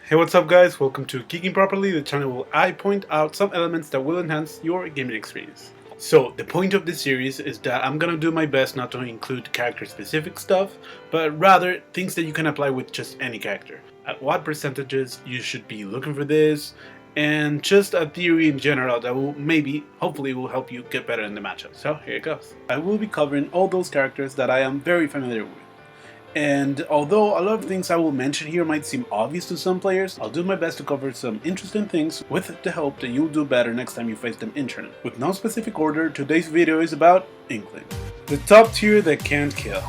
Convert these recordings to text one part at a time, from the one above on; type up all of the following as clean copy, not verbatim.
Hey, what's up guys? Welcome to Geeking Properly, the channel where I point out some elements that will enhance your gaming experience. So, the point of this series is that I'm gonna do my best not to include character specific stuff, but rather things that you can apply with just any character. At what percentages you should be looking for this, and just a theory in general that will hopefully will help you get better in the matchup. So here it goes. I will be covering all those characters that I am very familiar with. And although a lot of things I will mention here might seem obvious to some players, I'll do my best to cover some interesting things with the hope that you'll do better next time you face them in tournament. With no specific order, today's video is about Inkling, the top tier that can't kill.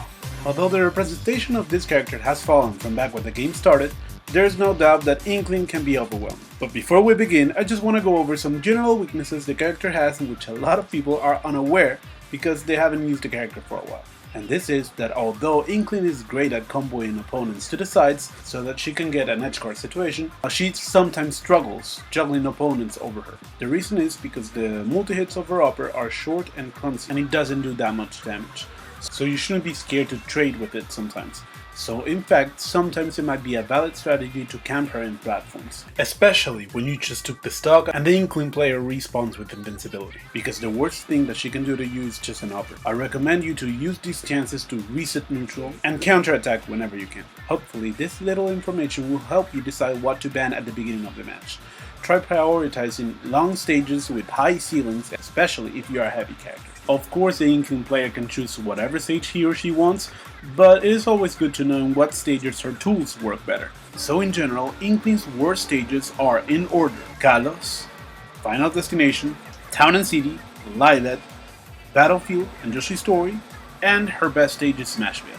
Although the representation of this character has fallen from back when the game started, there's no doubt that Inkling can be overwhelming. But before we begin, I just want to go over some general weaknesses the character has in which a lot of people are unaware because they haven't used the character for a while. And this is that although Inkling is great at comboing opponents to the sides so that she can get an edge guard situation, she sometimes struggles juggling opponents over her. The reason is because the multi-hits of her upper are short and clumsy and it doesn't do that much damage. So you shouldn't be scared to trade with it sometimes. So in fact, sometimes it might be a valid strategy to camp her in platforms. Especially when you just took the stock and the Inkling player respawns with invincibility. Because the worst thing that she can do to you is just an upper. I recommend you to use these chances to reset neutral and counterattack whenever you can. Hopefully this little information will help you decide what to ban at the beginning of the match. Try prioritizing long stages with high ceilings, especially if you are a heavy character. Of course, the Inkling player can choose whatever stage he or she wants, but it is always good to know in what stages her tools work better. So in general, Inkling's worst stages are in order: Kalos, Final Destination, Town and City, Lylat, Battlefield and Yoshi Story, and her best stage is Smashville.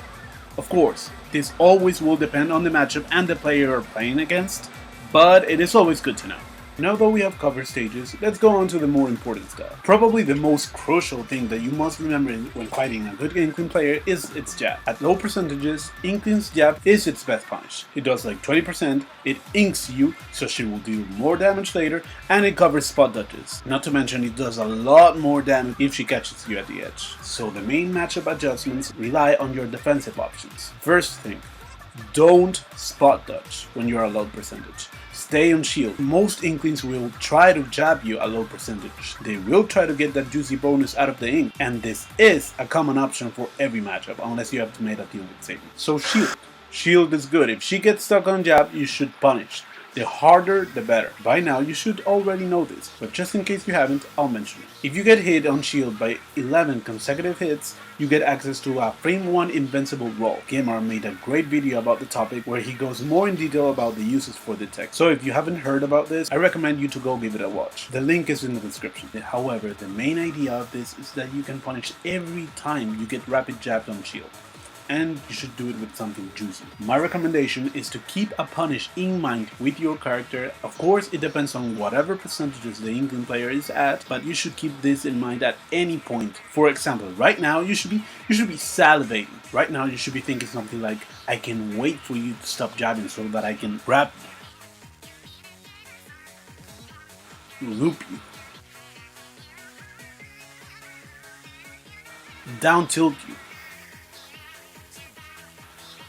Of course, this always will depend on the matchup and the player you're playing against, but it is always good to know. Now that we have covered stages, let's go on to the more important stuff. Probably the most crucial thing that you must remember when fighting a good Inkling player is its jab. At low percentages, Inkling's jab is its best punish. It does like 20%, it inks you, so she will do more damage later, and it covers spot dodges. Not to mention it does a lot more damage if she catches you at the edge. So the main matchup adjustments rely on your defensive options. First thing, don't spot dodge when you are a low percentage. Stay on shield. Most Inklings will try to jab you a low percentage. They will try to get that juicy bonus out of the ink, and this is a common option for every matchup unless you have to make a deal with Satan. So shield. Shield is good. If she gets stuck on jab, you should punish. The harder, the better. By now, you should already know this, but just in case you haven't, I'll mention it. If you get hit on shield by 11 consecutive hits, you get access to a frame 1 invincible roll. Gamer made a great video about the topic where he goes more in detail about the uses for the tech. So if you haven't heard about this, I recommend you to go give it a watch. The link is in the description. However, the main idea of this is that you can punish every time you get rapid jabbed on shield. And you should do it with something juicy. My recommendation is to keep a punish in mind with your character. Of course, it depends on whatever percentages the Inkling player is at, but you should keep this in mind at any point. For example, right now you should be salivating. Right now you should be thinking something like, I can wait for you to stop jabbing so that I can grab you, loop you, down tilt you,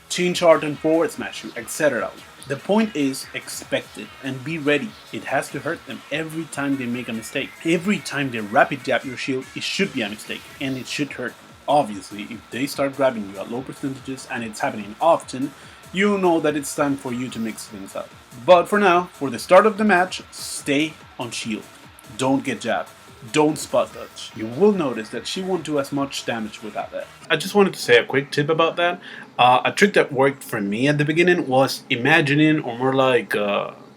change art and forward smash you, etc. The point is, expect it and be ready. It has to hurt them every time they make a mistake. Every time they rapid jab your shield, it should be a mistake and it should hurt them. Obviously, if they start grabbing you at low percentages and it's happening often, you know that it's time for you to mix things up. But for now, for the start of the match, stay on shield. Don't get jabbed. Don't spot dodge. You will notice that she won't do as much damage without that. I just wanted to say a quick tip about that. A trick that worked for me at the beginning was imagining, or more like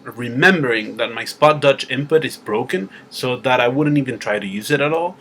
remembering, that my spot dodge input is broken so that I wouldn't even try to use it at all.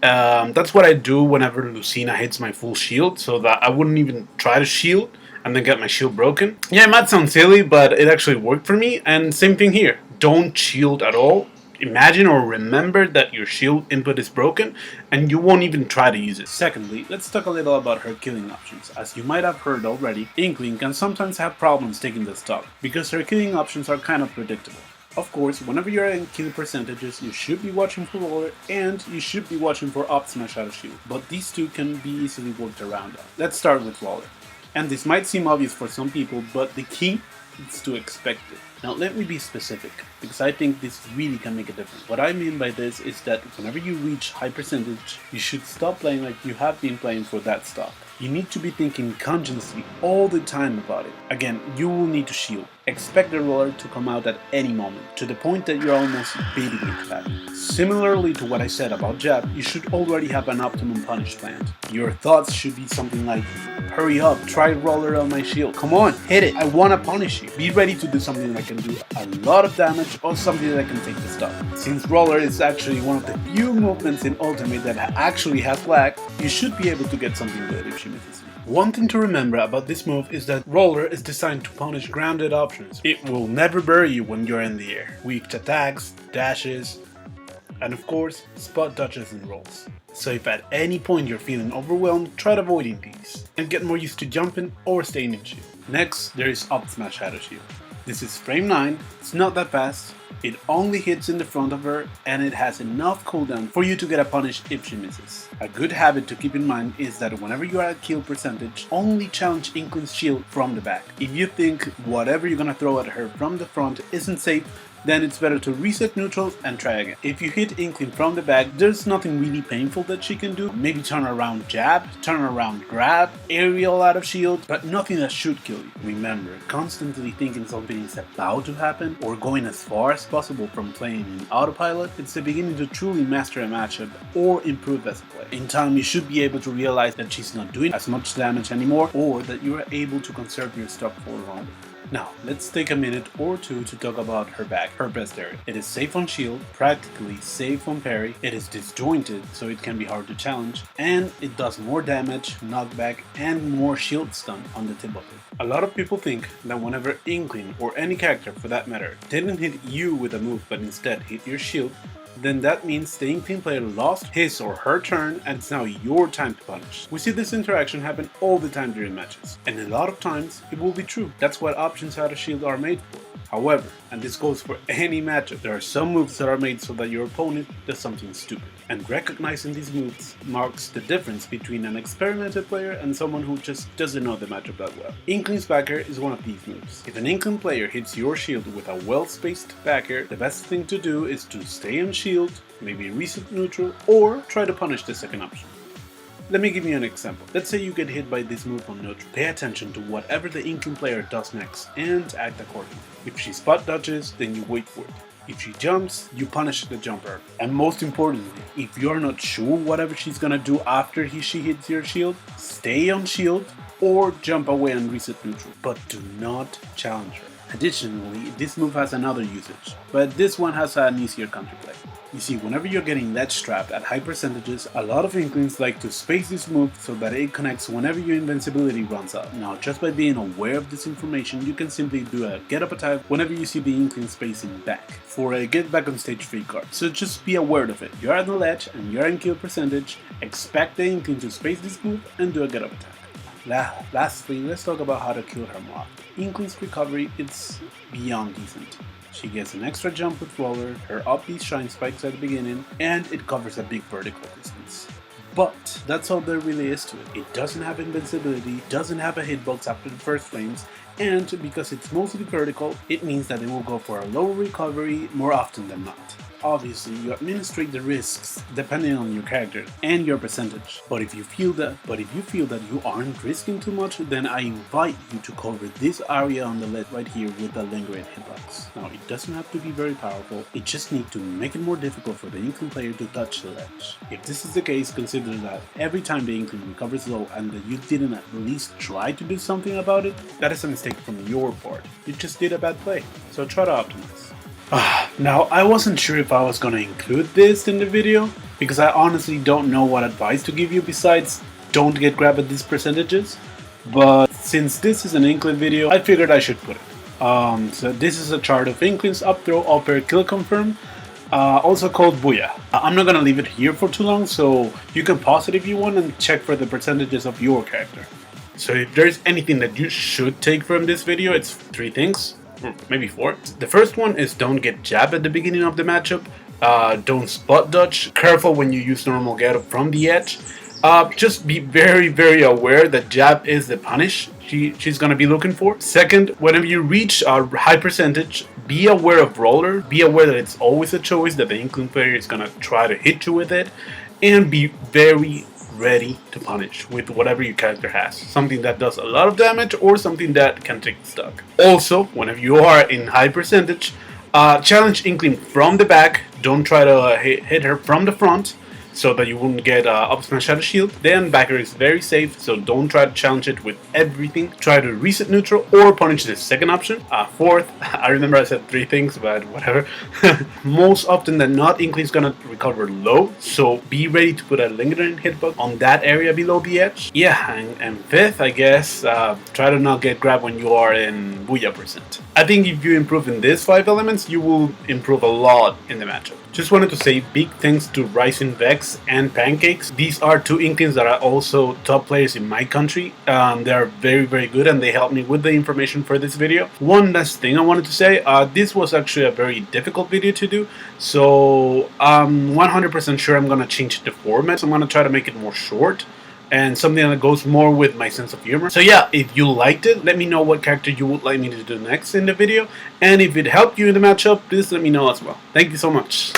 That's what I do whenever Lucina hits my full shield, so that I wouldn't even try to shield and then get my shield broken. Yeah, it might sound silly, but it actually worked for me. And same thing here. Don't shield at all. Imagine or remember that your shield input is broken and you won't even try to use it. Secondly, let's talk a little about her killing options. As you might have heard already, Inkling can sometimes have problems taking the stock because her killing options are kind of predictable. Of course, whenever you're in kill percentages, you should be watching for roller and you should be watching for up smash out of shield, but these two can be easily worked around. Let's start with roller. And this might seem obvious for some people, but the key it's to expect it. Now let me be specific, because I think this really can make a difference. What I mean by this is that whenever you reach high percentage, you should stop playing like you have been playing for that stock. You need to be thinking consciously all the time about it. Again, you will need to shield. Expect the roller to come out at any moment, to the point that you're almost beating it to that. Similarly to what I said about jab, you should already have an optimum punish planned. Your thoughts should be something like, hurry up, try roller on my shield, come on, hit it, I wanna punish you. Be ready to do something that can do a lot of damage or something that can take the stock. Since roller is actually one of the few movements in Ultimate that actually has lag, you should be able to get something good if she misses you. One thing to remember about this move is that roller is designed to punish grounded options. It will never bury you when you're in the air. Weak attacks, dashes, and of course, spot dodges and rolls. So if at any point you're feeling overwhelmed, try avoiding these, and get more used to jumping or staying in shield. Next, there is up smash shadow shield. This is frame 9, it's not that fast, it only hits in the front of her, and it has enough cooldown for you to get a punish if she misses. A good habit to keep in mind is that whenever you are at kill percentage, only challenge Inkling's shield from the back. If you think whatever you're gonna throw at her from the front isn't safe, then it's better to reset neutrals and try again. If you hit Inkling from the back, there's nothing really painful that she can do. Maybe turn around jab, turn around grab, aerial out of shield, but nothing that should kill you. Remember, constantly thinking something is about to happen or going as far as possible from playing in autopilot, it's the beginning to truly master a matchup or improve as a player. In time, you should be able to realize that she's not doing as much damage anymore, or that you are able to conserve your stock for longer. Now, let's take a minute or two to talk about her back, her best area. It is safe on shield, practically safe on parry, it is disjointed so it can be hard to challenge, and it does more damage, knockback, and more shield stun on the tip of it. A lot of people think that whenever Inkling, or any character for that matter, didn't hit you with a move but instead hit your shield, then that means the Inkling player lost his or her turn and it's now your time to punish. We see this interaction happen all the time during matches, and a lot of times it will be true. That's what options out of shield are made for. However, and this goes for any matchup, there are some moves that are made so that your opponent does something stupid. And recognizing these moves marks the difference between an experimented player and someone who just doesn't know the matchup that well. Inkling's backer is one of these moves. If an Inkling player hits your shield with a well-spaced backer, the best thing to do is to stay on shield, maybe reset neutral, or try to punish the second option. Let me give you an example. Let's say you get hit by this move on neutral. Pay attention to whatever the Inkling player does next and act accordingly. If she spot dodges, then you wait for it. If she jumps, you punish the jumper. And most importantly, if you're not sure whatever she's gonna do after she hits your shield, stay on shield or jump away and reset neutral. But do not challenge her. Additionally, this move has another usage, but this one has an easier counterplay. You see, whenever you're getting ledge trapped at high percentages, a lot of Inklings like to space this move so that it connects whenever your invincibility runs out. Now, just by being aware of this information, you can simply do a get up attack whenever you see the Inkling spacing back for a get back on stage free card. So just be aware of it. You're on the ledge and you're in kill percentage, expect the Inkling to space this move and do a get up attack. Lastly, let's talk about how to kill her more often. Inkling's recovery is beyond decent. She gets an extra jump with roller, her up B shine spikes at the beginning, and it covers a big vertical distance. But that's all there really is to it. It doesn't have invincibility, doesn't have a hitbox after the first flames, and because it's mostly vertical, it means that it will go for a lower recovery more often than not. Obviously, you administrate the risks depending on your character and your percentage. But if you feel that you aren't risking too much, then I invite you to cover this area on the left right here with a lingering hitbox. Now, it doesn't have to be very powerful, it just needs to make it more difficult for the Inkling player to touch the ledge. If this is the case, consider that every time the Inkling recovers low and that you didn't at least try to do something about it, that is a mistake from your part. You just did a bad play, so try to optimize. Now, I wasn't sure if I was gonna include this in the video, because I honestly don't know what advice to give you besides don't get grabbed at these percentages, but since this is an Inkling video, I figured I should put it. So this is a chart of Inkling's up throw, up air, kill confirm, also called Booyah. I'm not gonna leave it here for too long, so you can pause it if you want and check for the percentages of your character. So if there's anything that you should take from this video, it's 3 things. Maybe 4. The first one is don't get jabbed at the beginning of the matchup, don't spot dodge, careful when you use normal get up from the edge, Just be very aware that jab is the punish she's gonna be looking for. Second, whenever you reach a high percentage, be aware of roller. Be aware that it's always a choice that the Inkling player is gonna try to hit you with it, and be very ready to punish with whatever your character has. Something that does a lot of damage or something that can take stuck. Also, whenever you are in high percentage, challenge Inkling from the back. Don't try to hit her from the front, so that you won't get up smash Shadow Shield. Then backer is very safe, so don't try to challenge it with everything. Try to reset neutral or punish the second option. Fourth, I remember I said 3 things, but whatever. Most often than not, Inkling's gonna recover low, so be ready to put a lingering hitbox on that area below the edge. Yeah, and fifth, I guess, try to not get grabbed when you are in Booyah percent. I think if you improve in these 5 elements, you will improve a lot in the matchup. Just wanted to say big thanks to Rising Vex and Pancakes. These are 2 Inklings that are also top players in my country. They are very good, and they helped me with the information for this video. One last thing I wanted to say, this was actually a very difficult video to do, so I'm 100% sure I'm going to change the format. So I'm going to try to make it more short and something that goes more with my sense of humor. So yeah, if you liked it, let me know what character you would like me to do next in the video, and if it helped you in the matchup, please let me know as well. Thank you so much.